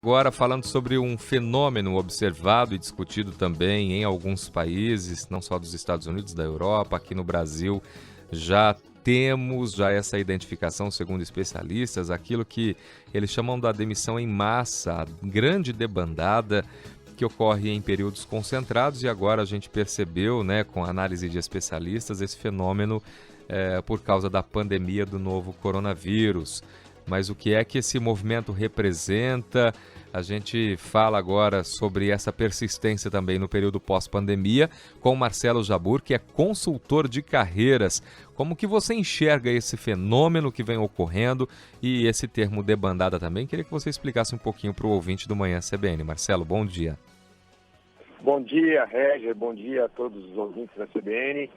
Agora falando sobre um fenômeno observado e discutido também em alguns países, não só dos Estados Unidos, da Europa, aqui no Brasil, já temos já essa identificação, segundo especialistas, aquilo que eles chamam da demissão em massa, a grande debandada que ocorre em períodos concentrados e agora a gente percebeu, né, com a análise de especialistas, esse fenômeno por causa da pandemia do novo coronavírus. Mas o que é que esse movimento representa? A gente fala agora sobre essa persistência também no período pós-pandemia com o Marcelo Jabbour, que é consultor de carreiras. Como que você enxerga esse fenômeno que vem ocorrendo e esse termo debandada também? Queria que você explicasse um pouquinho para o ouvinte do Manhã CBN. Marcelo, bom dia. Bom dia, Réger, bom dia a todos os ouvintes da CBN.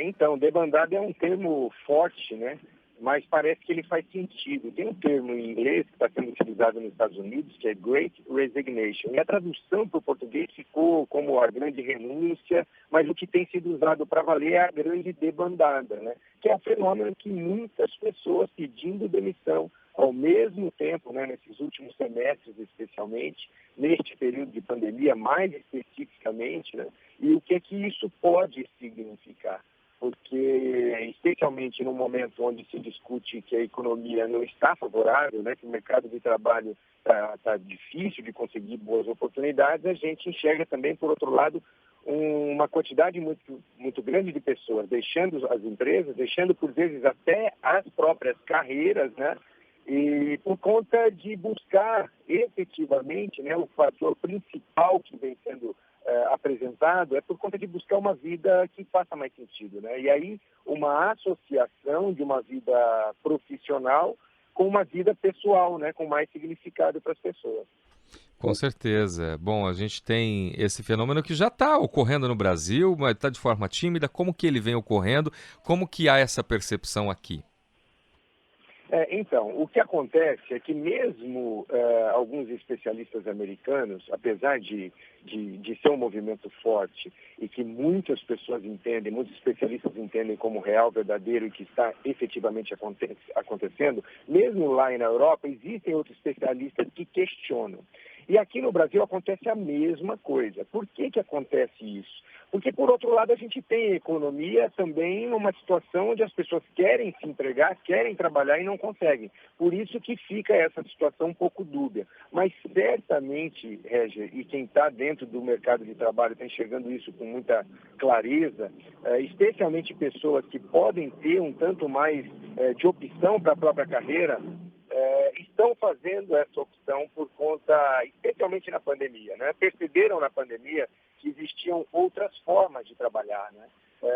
Então, debandada é um termo forte, né? Mas parece que ele faz sentido. Tem um termo em inglês que está sendo utilizado nos Estados Unidos, que é Great Resignation. E a tradução para o português ficou como a grande renúncia, mas o que tem sido usado para valer é a grande debandada, né? Que é um fenômeno que muitas pessoas pedindo demissão ao mesmo tempo, né, nesses últimos semestres especialmente, neste período de pandemia mais especificamente, né? E o que é que isso pode significar? Porque, especialmente no momento onde se discute que a economia não está favorável, né, que o mercado de trabalho está difícil de conseguir boas oportunidades, a gente enxerga também, por outro lado, uma quantidade muito grande de pessoas deixando as empresas, deixando, por vezes, até as próprias carreiras, né, e por conta de buscar efetivamente, né, o fator principal que vem sendo apresentado é por conta de buscar uma vida que faça mais sentido, né? E aí uma associação de uma vida profissional com uma vida pessoal, né? Com mais significado para as pessoas. Com certeza. Bom, a gente tem esse fenômeno que já está ocorrendo no Brasil, mas está de forma tímida. Como que ele vem ocorrendo? Como que há essa percepção aqui? Então, o que acontece é que mesmo alguns especialistas americanos, apesar de ser um movimento forte e que muitas pessoas entendem, muitos especialistas entendem como real, verdadeiro e que está efetivamente acontecendo, mesmo lá na Europa, existem outros especialistas que questionam. E aqui no Brasil acontece a mesma coisa. Por que que acontece isso? Porque, por outro lado, a gente tem a economia também numa situação onde as pessoas querem se empregar, querem trabalhar e não conseguem. Por isso que fica essa situação um pouco dúbia. Mas certamente, Régia, e quem está dentro do mercado de trabalho está enxergando isso com muita clareza, especialmente pessoas que podem ter um tanto mais de opção para a própria carreira, estão fazendo essa opção por conta, especialmente na pandemia, né? Perceberam na pandemia que existiam outras formas de trabalhar, né?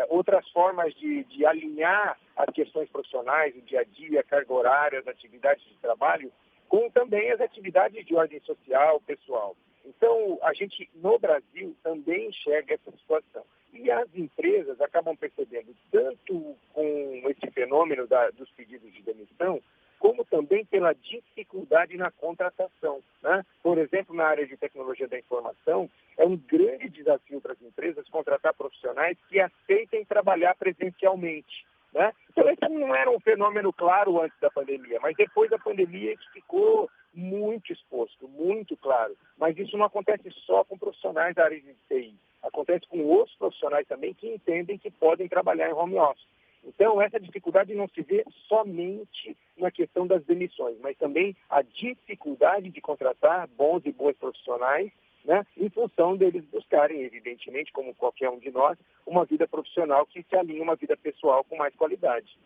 Outras formas de alinhar as questões profissionais, o dia a dia, a carga horária, as atividades de trabalho, com também as atividades de ordem social, pessoal. Então, a gente, no Brasil, também enxerga essa situação. E as empresas acabam percebendo, tanto com esse fenômeno dos pedidos de demissão, como também pela dificuldade na contratação, né? Por exemplo, na área de tecnologia da informação, é um grande desafio para as empresas contratar profissionais que aceitem trabalhar presencialmente, né? Então, esse não era um fenômeno claro antes da pandemia, mas depois da pandemia isso ficou muito exposto, muito claro. Mas isso não acontece só com profissionais da área de TI, acontece com outros profissionais também que entendem que podem trabalhar em home office. Então, essa dificuldade não se vê somente na questão das demissões, mas também a dificuldade de contratar bons e boas profissionais, né, em função deles buscarem, evidentemente, como qualquer um de nós, uma vida profissional que se alinhe a uma vida pessoal com mais qualidade.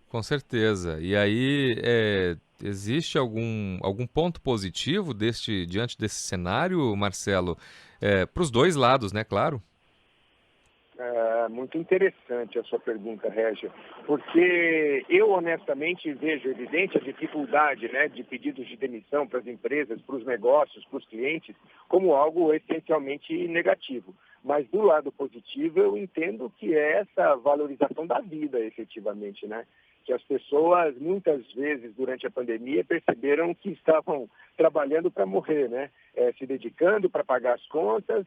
Com certeza. E aí, existe algum ponto positivo diante desse cenário, Marcelo? Para os dois lados, né? Claro. Muito interessante a sua pergunta, Régia, porque eu honestamente vejo evidente a dificuldade, né, de pedidos de demissão para as empresas, para os negócios, para os clientes, como algo essencialmente negativo. Mas do lado positivo eu entendo que é essa valorização da vida, efetivamente, né? Que as pessoas, muitas vezes, durante a pandemia, perceberam que estavam trabalhando para morrer, né? Se dedicando para pagar as contas,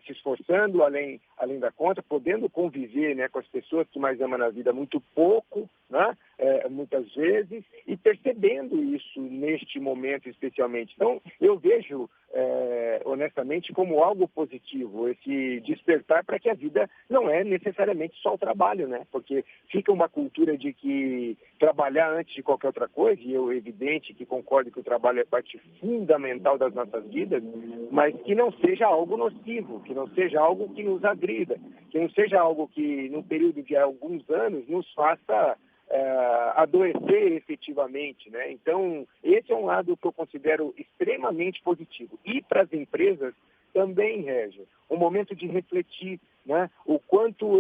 se esforçando além da conta, podendo conviver, né, com as pessoas que mais amam na vida muito pouco, né? muitas vezes, e percebendo isso neste momento especialmente. Então, eu vejo, honestamente, como algo positivo, esse despertar para que a vida não é necessariamente só o trabalho, né? Porque fica uma cultura de que trabalhar antes de qualquer outra coisa, e eu, evidente, que concordo que o trabalho é parte fundamental das nossas vidas, mas que não seja algo nocivo, que não seja algo que nos agrida, que não seja algo que, no período de alguns anos, nos faça adoecer efetivamente, né? Então, esse é um lado que eu considero extremamente positivo. E para as empresas também, Régio, um momento de refletir, né? O quanto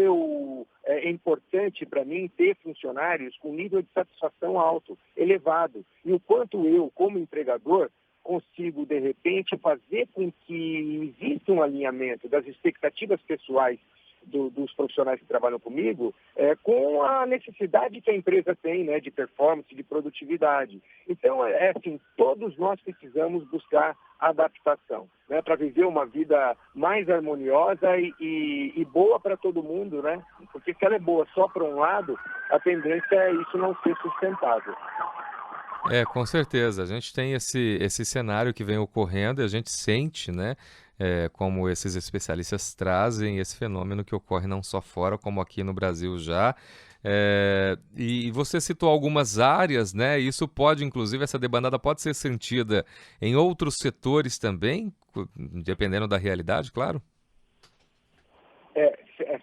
é importante para mim ter funcionários com nível de satisfação alto, elevado, e o quanto eu, como empregador, consigo, de repente, fazer com que exista um alinhamento das expectativas pessoais dos profissionais que trabalham comigo, com a necessidade que a empresa tem, né, de performance, de produtividade. Então, assim, todos nós precisamos buscar adaptação, né, para viver uma vida mais harmoniosa e boa para todo mundo, né? Porque se ela é boa só para um lado, a tendência é isso não ser sustentável. Com certeza. A gente tem esse cenário que vem ocorrendo e a gente sente, né, como esses especialistas trazem esse fenômeno que ocorre não só fora, como aqui no Brasil já. E você citou algumas áreas, né? Isso pode, inclusive, essa debandada pode ser sentida em outros setores também, dependendo da realidade, claro.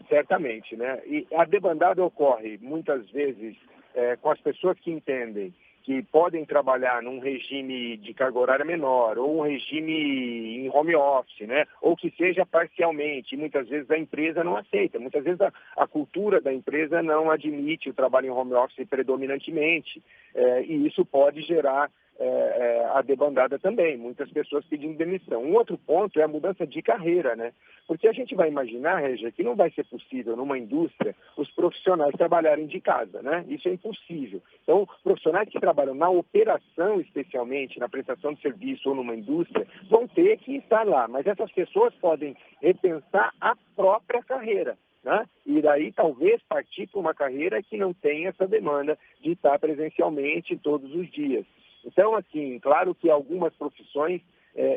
Certamente, né? E a debandada ocorre muitas vezes com as pessoas que entendem que podem trabalhar num regime de carga horária menor ou um regime em home office, né? Ou que seja parcialmente. E muitas vezes a empresa não aceita. Muitas vezes a cultura da empresa não admite o trabalho em home office predominantemente. E isso pode gerar a debandada também, muitas pessoas pedindo demissão. Um outro ponto é a mudança de carreira, né? Porque a gente vai imaginar, Regia, que não vai ser possível numa indústria os profissionais trabalharem de casa, né? Isso é impossível. Então, profissionais que trabalham na operação, especialmente, na prestação de serviço ou numa indústria, vão ter que estar lá. Mas essas pessoas podem repensar a própria carreira, né? E daí talvez partir para uma carreira que não tenha essa demanda de estar presencialmente todos os dias. Então, assim, claro que algumas profissões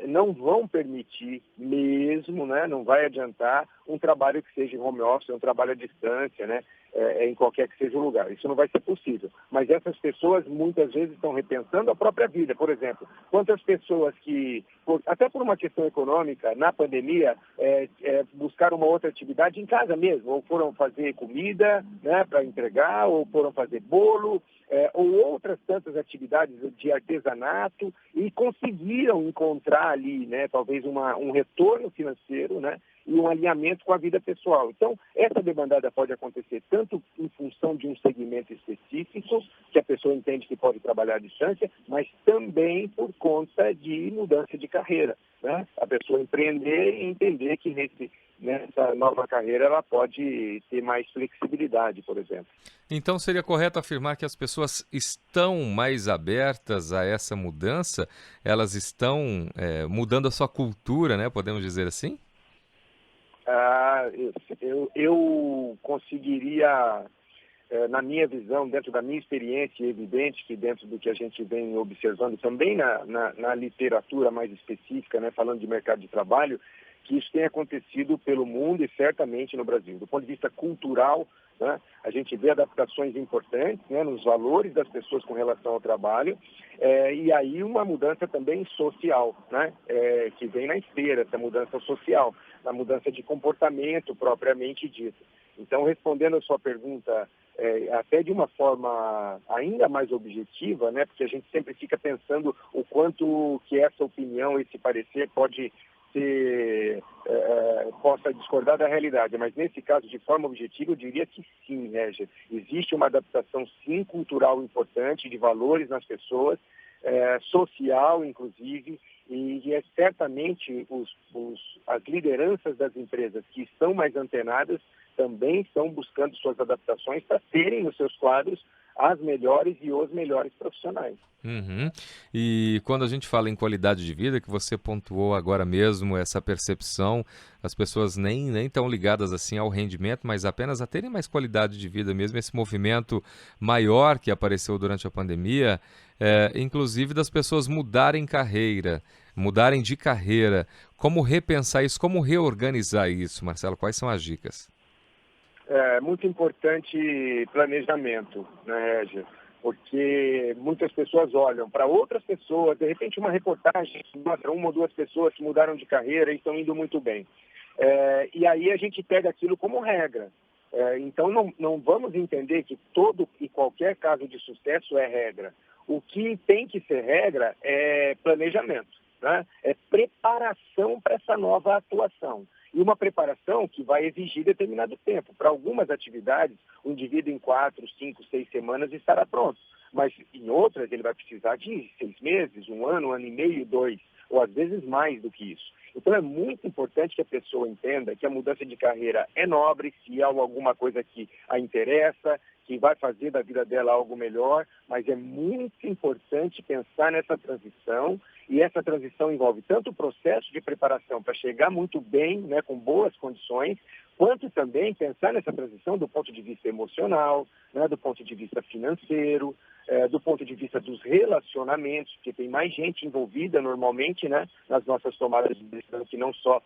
não vão permitir mesmo, né? Não vai adiantar um trabalho que seja em home office, um trabalho à distância, né? Em qualquer que seja o lugar. Isso não vai ser possível. Mas essas pessoas muitas vezes estão repensando a própria vida. Por exemplo, quantas pessoas que, até por uma questão econômica, na pandemia, buscaram uma outra atividade em casa mesmo, ou foram fazer comida, né, para entregar, ou foram fazer bolo, ou outras tantas atividades de artesanato, e conseguiram encontrar ali, né, talvez um retorno financeiro, né, e um alinhamento com a vida pessoal. Então, essa debandada pode acontecer tanto em função de um segmento específico, que a pessoa entende que pode trabalhar à distância, mas também por conta de mudança de carreira, né? A pessoa empreender e entender que nessa nova carreira ela pode ter mais flexibilidade, por exemplo. Então, seria correto afirmar que as pessoas estão mais abertas a essa mudança? Elas estão mudando a sua cultura, né? Podemos dizer assim? Eu conseguiria, na minha visão, dentro da minha experiência, evidente que dentro do que a gente vem observando também na literatura mais específica, né, falando de mercado de trabalho, que isso tem acontecido pelo mundo e certamente no Brasil. Do ponto de vista cultural, né, a gente vê adaptações importantes, né, nos valores das pessoas com relação ao trabalho, e aí uma mudança também social, né, que vem na esteira, essa mudança social, a mudança de comportamento propriamente dito. Então, respondendo a sua pergunta, até de uma forma ainda mais objetiva, né, porque a gente sempre fica pensando o quanto que essa opinião, esse parecer possa discordar da realidade, mas nesse caso, de forma objetiva, eu diria que sim, Régia. Existe uma adaptação, sim, cultural importante, de valores nas pessoas, social, inclusive, e certamente as lideranças das empresas que estão mais antenadas também estão buscando suas adaptações para terem nos seus quadros as melhores e os melhores profissionais. Uhum. E quando a gente fala em qualidade de vida, que você pontuou agora mesmo essa percepção, as pessoas nem estão ligadas assim ao rendimento, mas apenas a terem mais qualidade de vida mesmo, esse movimento maior que apareceu durante a pandemia, inclusive das pessoas mudarem de carreira. Como repensar isso, como reorganizar isso, Marcelo? Quais são as dicas? É muito importante planejamento, né, Régia? Porque muitas pessoas olham para outras pessoas, de repente uma reportagem mostra uma ou duas pessoas que mudaram de carreira e estão indo muito bem. E aí a gente pega aquilo como regra. Então não vamos entender que todo e qualquer caso de sucesso é regra. O que tem que ser regra é planejamento, né? É preparação para essa nova atuação. E uma preparação que vai exigir determinado tempo. Para algumas atividades, o indivíduo em 4, 5, 6 semanas estará pronto. Mas em outras ele vai precisar de 6 meses, 1 ano, 1 ano e meio, 2, ou às vezes mais do que isso. Então é muito importante que a pessoa entenda que a mudança de carreira é nobre, se há alguma coisa que a interessa, que vai fazer da vida dela algo melhor, mas é muito importante pensar nessa transição, e essa transição envolve tanto o processo de preparação para chegar muito bem, né, com boas condições, quanto também pensar nessa transição do ponto de vista emocional, né, do ponto de vista financeiro, do ponto de vista dos relacionamentos, porque tem mais gente envolvida normalmente, né, nas nossas tomadas de decisão que não só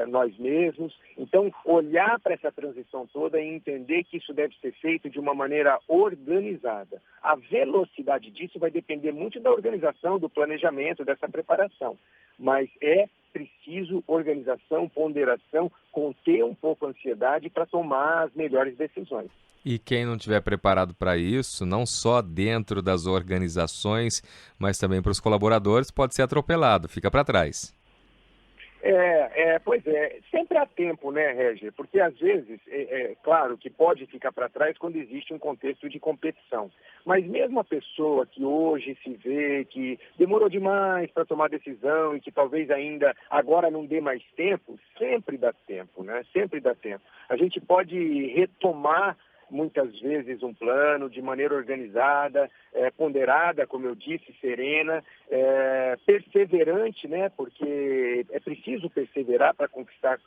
nós mesmos. Então, olhar para essa transição toda e entender que isso deve ser feito de uma maneira organizada. A velocidade disso vai depender muito da organização, do planejamento, dessa preparação. Mas é preciso organização, ponderação, conter um pouco a ansiedade para tomar as melhores decisões. E quem não estiver preparado para isso, não só dentro das organizações, mas também para os colaboradores, pode ser atropelado, fica para trás. Pois é, sempre há tempo, né, Régia? Porque às vezes, claro que pode ficar para trás quando existe um contexto de competição. Mas mesmo a pessoa que hoje se vê que demorou demais para tomar decisão e que talvez ainda agora não dê mais tempo, sempre dá tempo, né? Sempre dá tempo. A gente pode retomar muitas vezes um plano de maneira organizada, ponderada, como eu disse, serena, perseverante, né? Porque é preciso perseverar para conquistar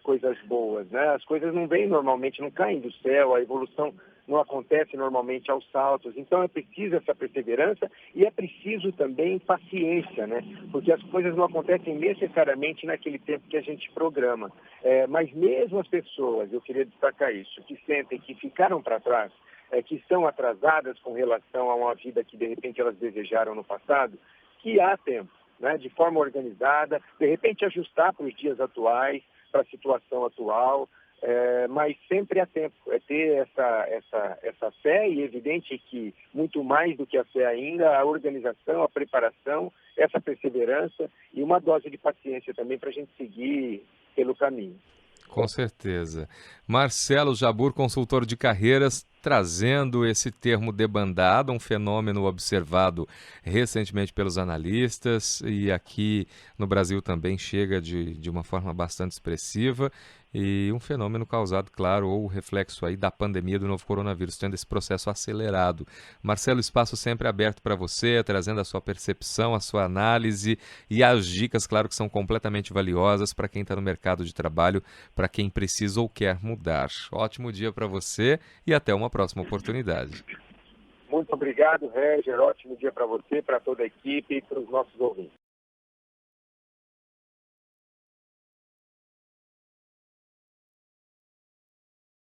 coisas boas, né? As coisas não vêm normalmente, não caem do céu, a evolução não acontece normalmente aos saltos. Então é preciso essa perseverança e é preciso também paciência, né? Porque as coisas não acontecem necessariamente naquele tempo que a gente programa. Mas mesmo as pessoas, eu queria destacar isso, que sentem que ficaram para trás, que estão atrasadas com relação a uma vida que de repente elas desejaram no passado, que há tempo, né? De forma organizada, de repente ajustar para os dias atuais, para a situação atual, mas sempre há tempo. É ter essa fé, e é evidente que muito mais do que a fé ainda, a organização, a preparação, essa perseverança e uma dose de paciência também para a gente seguir pelo caminho. Com certeza. Marcelo Jabbour, consultor de carreiras, trazendo esse termo debandado, um fenômeno observado recentemente pelos analistas e aqui no Brasil também chega de uma forma bastante expressiva, e um fenômeno causado, claro, ou reflexo aí da pandemia do novo coronavírus, tendo esse processo acelerado. Marcelo, espaço sempre aberto para você, trazendo a sua percepção, a sua análise e as dicas, claro, que são completamente valiosas para quem está no mercado de trabalho, para quem precisa ou quer mudar. Ótimo dia para você e até uma próxima oportunidade. Muito obrigado, Réger. Ótimo dia para você, para toda a equipe e para os nossos ouvintes.